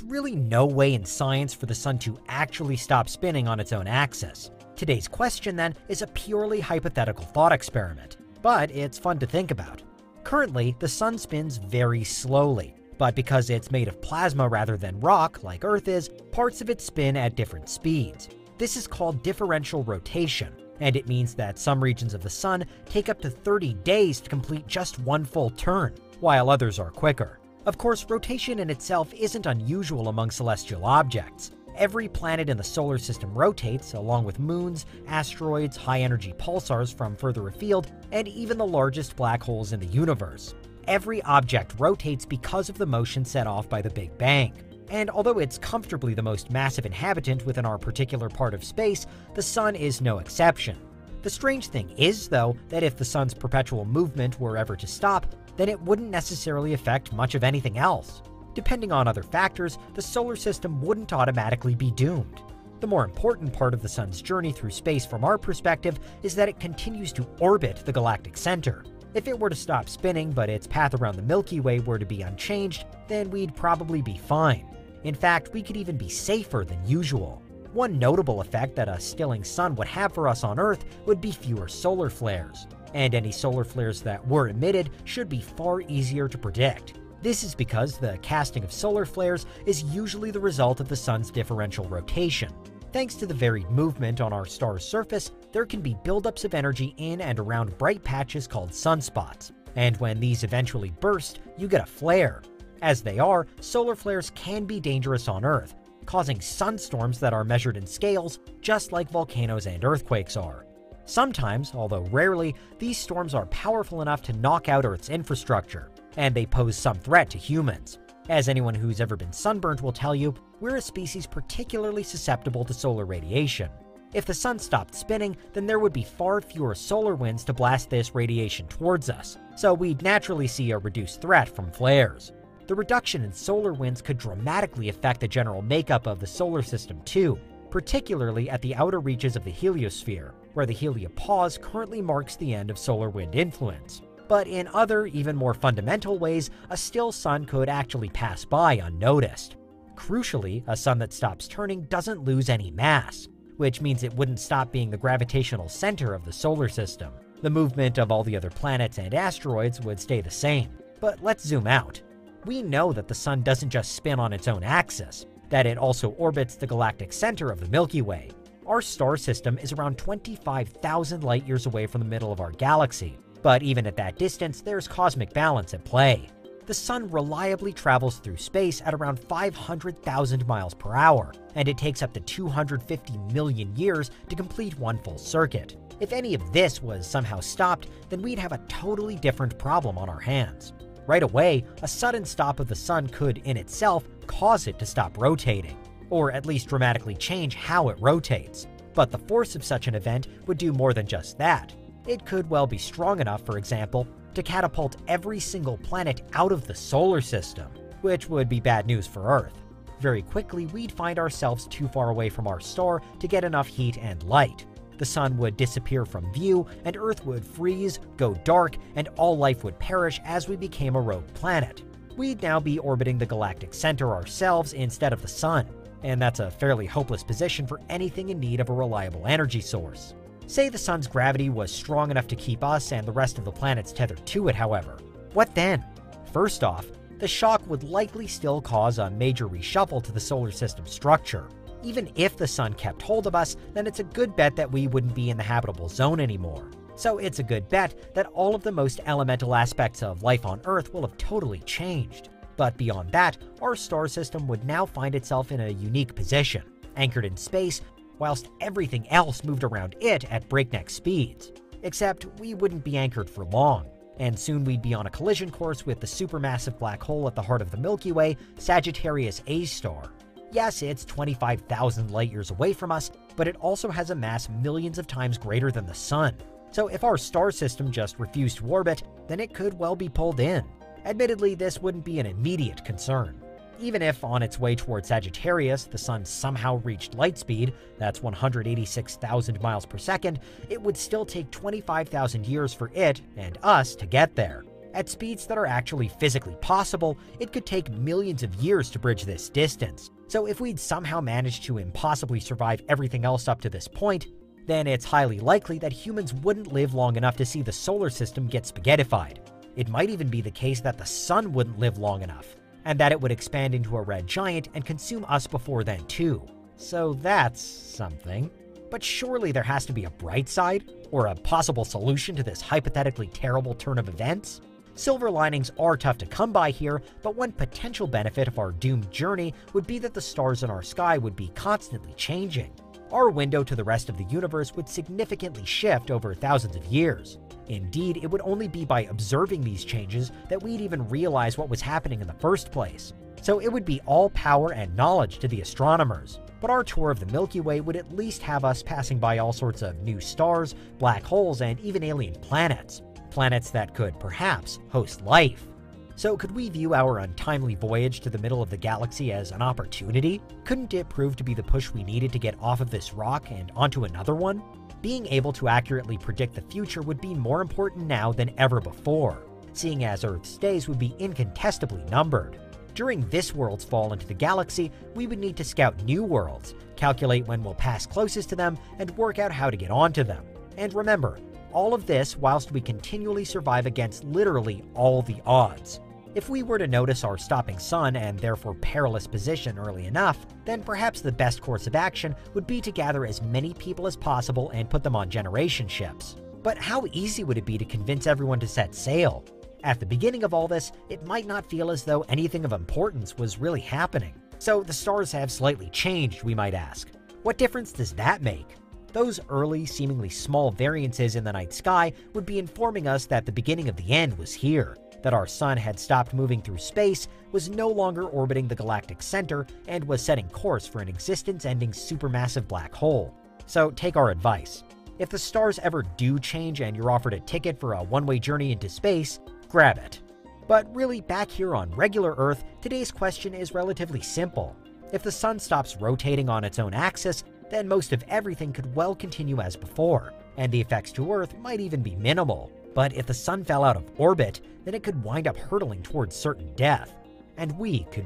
really no way in science for the sun to actually stop spinning on its own axis. Today's question, then, is a purely hypothetical thought experiment, but it's fun to think about. Currently, the sun spins very slowly, but because it's made of plasma rather than rock, like Earth is, parts of it spin at different speeds. This is called differential rotation, and it means that some regions of the sun take up to 30 days to complete just one full turn, while others are quicker. Of course, rotation in itself isn't unusual among celestial objects. Every planet in the solar system rotates, along with moons, asteroids, high-energy pulsars from further afield, and even the largest black holes in the universe. Every object rotates because of the motion set off by the Big Bang. And although it's comfortably the most massive inhabitant within our particular part of space, the sun is no exception. The strange thing is, though, that if the sun's perpetual movement were ever to stop, then it wouldn't necessarily affect much of anything else. Depending on other factors, the solar system wouldn't automatically be doomed. The more important part of the sun's journey through space from our perspective is that it continues to orbit the galactic center. If it were to stop spinning but its path around the Milky Way were to be unchanged, then we'd probably be fine. In fact, we could even be safer than usual. One notable effect that a stilling sun would have for us on Earth would be fewer solar flares, and any solar flares that were emitted should be far easier to predict. This is because the casting of solar flares is usually the result of the sun's differential rotation. Thanks to the varied movement on our star's surface, there can be buildups of energy in and around bright patches called sunspots, and when these eventually burst, you get a flare. As they are, solar flares can be dangerous on Earth, causing sunstorms that are measured in scales, just like volcanoes and earthquakes are. Sometimes, although rarely, these storms are powerful enough to knock out Earth's infrastructure, and they pose some threat to humans. As anyone who's ever been sunburned will tell you, we're a species particularly susceptible to solar radiation. If the sun stopped spinning, then there would be far fewer solar winds to blast this radiation towards us, so we'd naturally see a reduced threat from flares. The reduction in solar winds could dramatically affect the general makeup of the solar system too, particularly at the outer reaches of the heliosphere, where the heliopause currently marks the end of solar wind influence. But in other, even more fundamental ways, a still sun could actually pass by unnoticed. Crucially, a sun that stops turning doesn't lose any mass, which means it wouldn't stop being the gravitational center of the solar system. The movement of all the other planets and asteroids would stay the same. But let's zoom out. We know that the sun doesn't just spin on its own axis, that it also orbits the galactic center of the Milky Way. Our star system is around 25,000 light-years away from the middle of our galaxy, but even at that distance, there's cosmic balance at play. The sun reliably travels through space at around 500,000 miles per hour, and it takes up to 250 million years to complete one full circuit. If any of this was somehow stopped, then we'd have a totally different problem on our hands. Right away, a sudden stop of the sun could, in itself, cause it to stop rotating, or at least dramatically change how it rotates. But the force of such an event would do more than just that. It could well be strong enough, for example, to catapult every single planet out of the solar system, which would be bad news for Earth. Very quickly, we'd find ourselves too far away from our star to get enough heat and light. The sun would disappear from view, and Earth would freeze, go dark, and all life would perish as we became a rogue planet. We'd now be orbiting the galactic center ourselves instead of the sun, and that's a fairly hopeless position for anything in need of a reliable energy source. Say the sun's gravity was strong enough to keep us and the rest of the planets tethered to it, however. What then? First off, the shock would likely still cause a major reshuffle to the solar system structure. Even if the sun kept hold of us, then it's a good bet that we wouldn't be in the habitable zone anymore. So it's a good bet that all of the most elemental aspects of life on Earth will have totally changed. But beyond that, our star system would now find itself in a unique position, anchored in space, whilst everything else moved around it at breakneck speeds. Except we wouldn't be anchored for long, and soon we'd be on a collision course with the supermassive black hole at the heart of the Milky Way, Sagittarius A star. Yes, it's 25,000 light-years away from us, but it also has a mass millions of times greater than the sun. So if our star system just refused to orbit, then it could well be pulled in. Admittedly, this wouldn't be an immediate concern. Even if on its way toward Sagittarius, the sun somehow reached light speed, that's 186,000 miles per second, it would still take 25,000 years for it and us to get there. At speeds that are actually physically possible, it could take millions of years to bridge this distance. So if we'd somehow managed to impossibly survive everything else up to this point, then it's highly likely that humans wouldn't live long enough to see the solar system get spaghettified. It might even be the case that the sun wouldn't live long enough, and that it would expand into a red giant and consume us before then too. So that's something. But surely there has to be a bright side, or a possible solution to this hypothetically terrible turn of events? Silver linings are tough to come by here, but one potential benefit of our doomed journey would be that the stars in our sky would be constantly changing. Our window to the rest of the universe would significantly shift over thousands of years. Indeed, it would only be by observing these changes that we'd even realize what was happening in the first place. So it would be all power and knowledge to the astronomers. But our tour of the Milky Way would at least have us passing by all sorts of new stars, black holes, and even alien planets. Planets that could, perhaps, host life. So could we view our untimely voyage to the middle of the galaxy as an opportunity? Couldn't it prove to be the push we needed to get off of this rock and onto another one? Being able to accurately predict the future would be more important now than ever before, seeing as Earth's days would be incontestably numbered. During this world's fall into the galaxy, we would need to scout new worlds, calculate when we'll pass closest to them, and work out how to get onto them. And remember, all of this whilst we continually survive against literally all the odds. If we were to notice our stopping sun and therefore perilous position early enough, then perhaps the best course of action would be to gather as many people as possible and put them on generation ships. But how easy would it be to convince everyone to set sail? At the beginning of all this, it might not feel as though anything of importance was really happening. So the stars have slightly changed, we might ask. What difference does that make? Those early, seemingly small variances in the night sky would be informing us that the beginning of the end was here, that our sun had stopped moving through space, was no longer orbiting the galactic center, and was setting course for an existence-ending supermassive black hole. So take our advice. If the stars ever do change and you're offered a ticket for a one-way journey into space, grab it. But really, back here on regular Earth, today's question is relatively simple. If the sun stops rotating on its own axis, then most of everything could well continue as before, and the effects to Earth might even be minimal. But if the sun fell out of orbit, then it could wind up hurtling towards certain death, and we could be